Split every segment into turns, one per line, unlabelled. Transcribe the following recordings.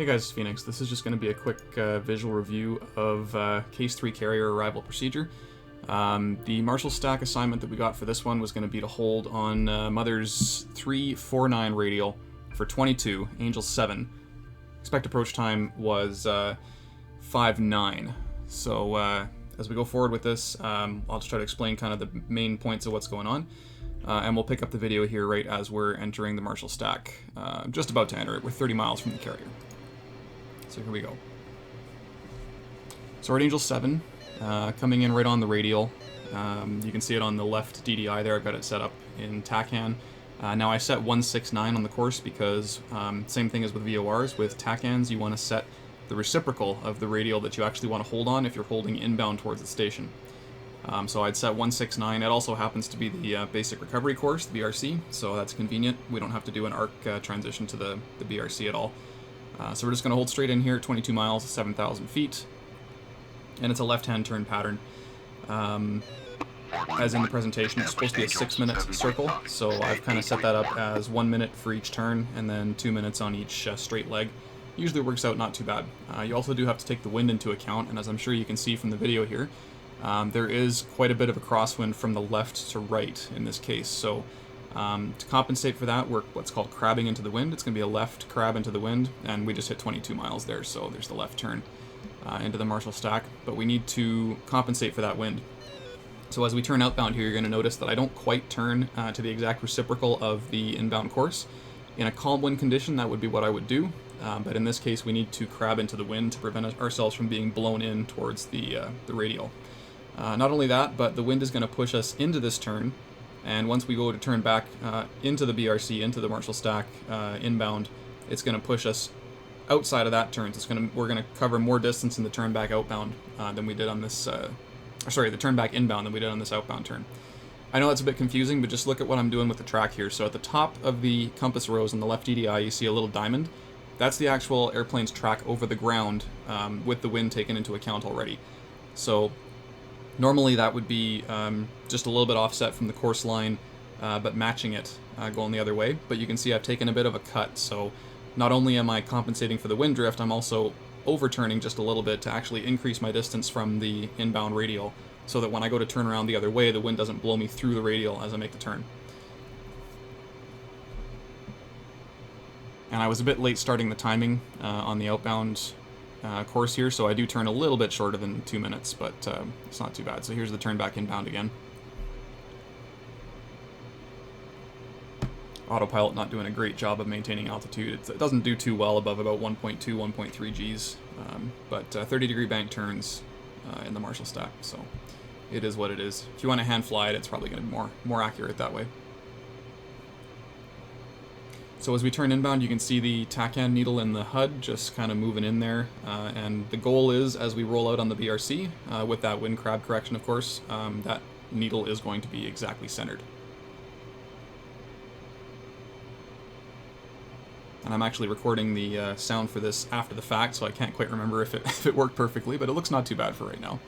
Hey guys, it's Phoenix. This is just going to be a quick visual review of Case 3 carrier arrival procedure. The Marshall stack assignment that we got for this one was going to be to hold on Mother's 349 radial for 22, Angel 7. Expect approach time was 5-9. So as we go forward with this, I'll just try to explain kind of the main points of what's going on. And we'll pick up the video here right as we're entering the Marshall stack. Just about to enter it. We're 30 miles from the carrier. So here we go. So we're at Angel 7, coming in right on the radial. You can see it on the left DDI there. I've got it set up in TACAN. Now I set 169 on the course because same thing as with VORs. With TACANs, you want to set the reciprocal of the radial that you actually want to hold on if you're holding inbound towards the station. So I'd set 169. It also happens to be the basic recovery course, the BRC, so that's convenient. We don't have to do an arc transition to the BRC at all. So we're just going to hold straight in here, 22 miles, 7,000 feet, and it's a left-hand turn pattern. As in the presentation, it's supposed to be a 6-minute circle, so I've kind of set that up as 1 minute for each turn, and then 2 minutes on each straight leg. Usually works out not too bad. You also do have to take the wind into account, and as I'm sure you can see from the video here, there is quite a bit of a crosswind from the left to right in this case, so to compensate for that, we're what's called crabbing into the wind. It's going to be a left crab into the wind, and we just hit 22 miles there, so there's the left turn into the Marshall stack, but we need to compensate for that wind. So as we turn outbound here, you're going to notice that I don't quite turn to the exact reciprocal of the inbound course. In a calm wind condition, that would be what I would do, but in this case, we need to crab into the wind to prevent ourselves from being blown in towards the radial. Not only that, but the wind is going to push us into this turn, and once we go to turn back into the BRC, into the Marshall stack inbound, it's going to push us outside of that turn. So we're going to cover more distance in the turn back outbound than we did on this, the turn back inbound than we did on this outbound turn. I know that's a bit confusing, but just look at what I'm doing with the track here. So at the top of the compass rose on the left DDI, you see a little diamond. That's the actual airplane's track over the ground with the wind taken into account already. So normally that would be just a little bit offset from the course line, but matching it going the other way. But you can see I've taken a bit of a cut, so not only am I compensating for the wind drift, I'm also overturning just a little bit to actually increase my distance from the inbound radial, so that when I go to turn around the other way, the wind doesn't blow me through the radial as I make the turn. And I was a bit late starting the timing on the outbound course here, so I do turn a little bit shorter than 2 minutes, but it's not too bad. So here's the turn back inbound again. Autopilot not doing a great job of maintaining altitude. It doesn't do too well above about 1.2, 1.3 Gs, but 30-degree bank turns in the Marshall stack, so it is what it is. If you want to hand fly it, it's probably going to be more accurate that way. So as we turn inbound, you can see the TACAN needle in the HUD just kind of moving in there, and the goal is, as we roll out on the BRC, with that wind crab correction of course, that needle is going to be exactly centered. And I'm actually recording the sound for this after the fact, so I can't quite remember if it worked perfectly, but it looks not too bad for right now.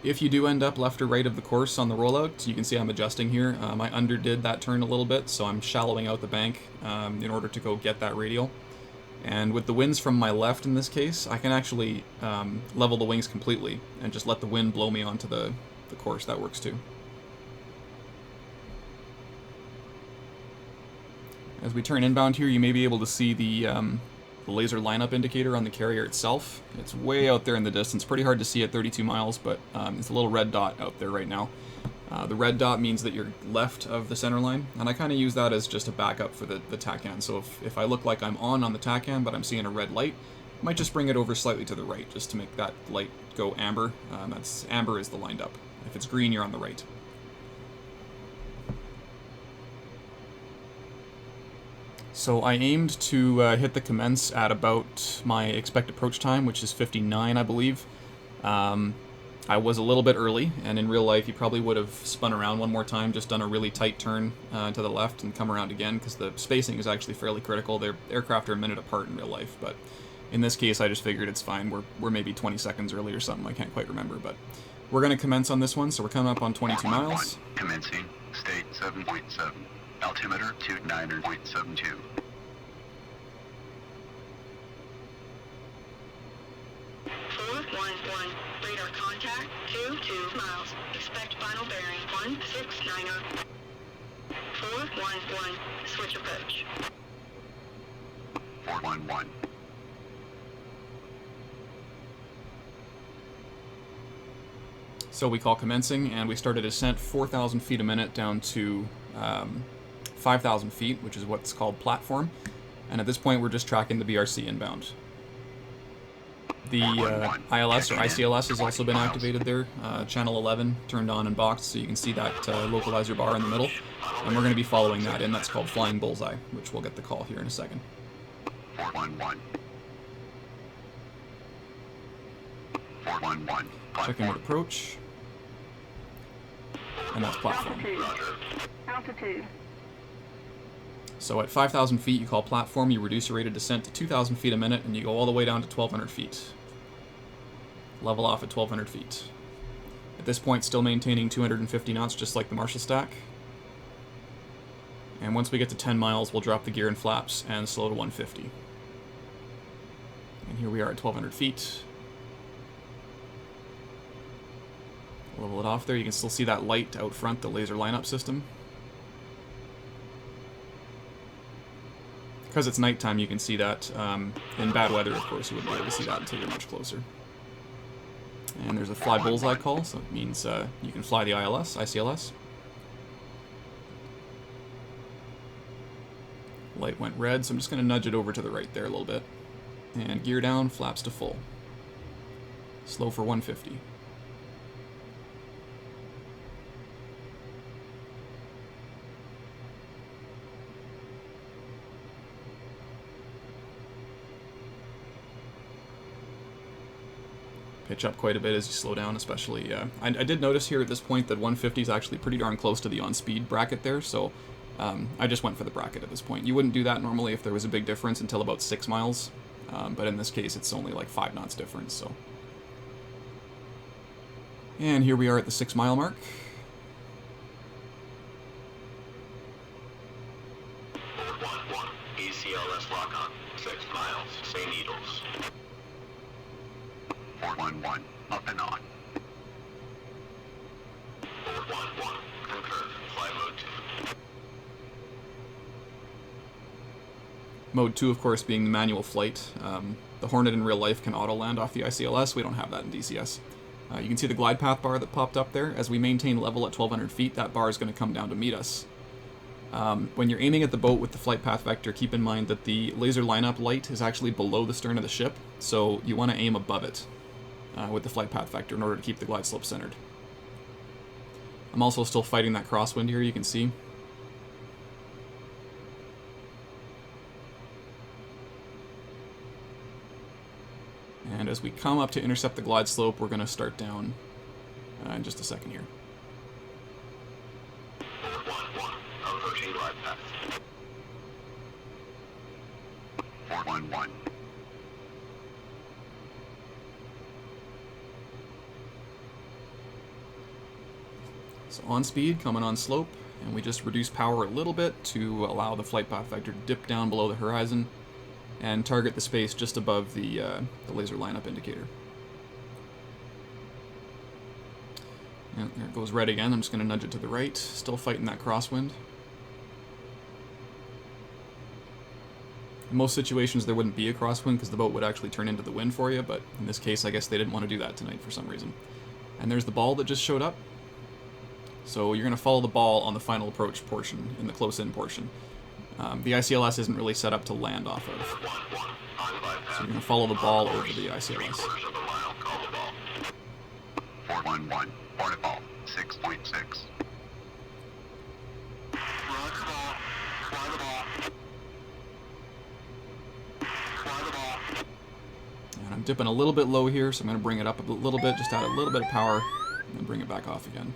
If you do end up left or right of the course on the rollout, you can see I'm adjusting here. I underdid that turn a little bit, so I'm shallowing out the bank in order to go get that radial. And with the winds from my left in this case, I can actually level the wings completely and just let the wind blow me onto the course. That works too. As we turn inbound here, you may be able to see the laser lineup indicator on the carrier itself. It's way out there in the distance, pretty hard to see at 32 miles, but it's a little red dot out there right now. The red dot means that you're left of the center line, and I kind of use that as just a backup for the TACAN. So if I look like I'm on the TACAN, but I'm seeing a red light, I might just bring it over slightly to the right, just to make that light go amber. Amber is the lined up. If it's green, you're on the right. So I aimed to hit the commence at about my expect approach time, which is 59, I believe. I was a little bit early, and in real life you probably would have spun around one more time, just done a really tight turn to the left and come around again, because the spacing is actually fairly critical. Their aircraft are a minute apart in real life, but in this case I just figured it's fine. We're maybe 20 seconds early or something, I can't quite remember, but we're going to commence on this one, so we're coming up on 22 miles.
Commencing, state 7.7. Altimeter 29.72. 1690. 411, switch approach.
411.
So we call commencing, and we start a descent 4,000 feet a minute down to 5,000 feet, which is what's called platform. And at this point, we're just tracking the BRC inbound. The ILS or ICLS has also been activated there. Channel 11 turned on and boxed, so you can see that localizer bar in the middle. And we're going to be following that in. That's called Flying Bullseye, which we'll get the call here in a second.
411. 411.
Checking with approach. And that's platform.
Altitude.
So at 5,000 feet, you call platform, you reduce your rate of descent to 2,000 feet a minute, and you go all the way down to 1,200 feet. Level off at 1,200 feet. At this point, still maintaining 250 knots, just like the Marshall stack. And once we get to 10 miles, we'll drop the gear and flaps and slow to 150. And here we are at 1,200 feet. Level it off there. You can still see that light out front, the laser lineup system. Because it's nighttime, you can see that. In bad weather, of course, you wouldn't be able to see that until you're much closer. And there's a fly bullseye call, so it means you can fly the ILS, ICLS. Light went red, so I'm just going to nudge it over to the right there a little bit. And gear down, flaps to full. Slow for 150. Pitch up quite a bit as you slow down, especially. I did notice here at this point that 150 is actually pretty darn close to the on-speed bracket there, so I just went for the bracket at this point. You wouldn't do that normally if there was a big difference until about 6 miles, but in this case it's only like 5 knots difference, so. And here we are at the 6 mile mark.
ECLS lock on. 6 miles. Say needles. 411. Up and on. 411. Concur. Fly mode 2.
Mode 2, of course, being the manual flight. The Hornet in real life can auto-land off the ICLS. We don't have that in DCS. You can see the glide path bar that popped up there. As we maintain level at 1,200 feet, that bar is going to come down to meet us. When you're aiming at the boat with the flight path vector, keep in mind that the laser lineup light is actually below the stern of the ship, so you want to aim above it with the flight path vector in order to keep the glide slope centered. I'm also still fighting that crosswind here, you can see. And as we come up to intercept the glide slope, we're going to start down in just a second here.
411. Approaching glide path. 411.
So on speed, coming on slope, and we just reduce power a little bit to allow the flight path vector to dip down below the horizon and target the space just above the laser lineup indicator. And there it goes red again. I'm just going to nudge it to the right, still fighting that crosswind. In most situations there wouldn't be a crosswind because the boat would actually turn into the wind for you, but in this case I guess they didn't want to do that tonight for some reason. And there's the ball that just showed up. So you're going to follow the ball on the final approach portion, in the close-in portion. The ICLS isn't really set up to land off of. So you're going to follow the ball over the ICLS.
411. Port of ball. 6.6.
And I'm dipping a little bit low here, so I'm going to bring it up a little bit, just add a little bit of power, and then bring it back off again.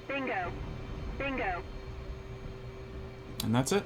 Bingo. Bingo.
And that's it.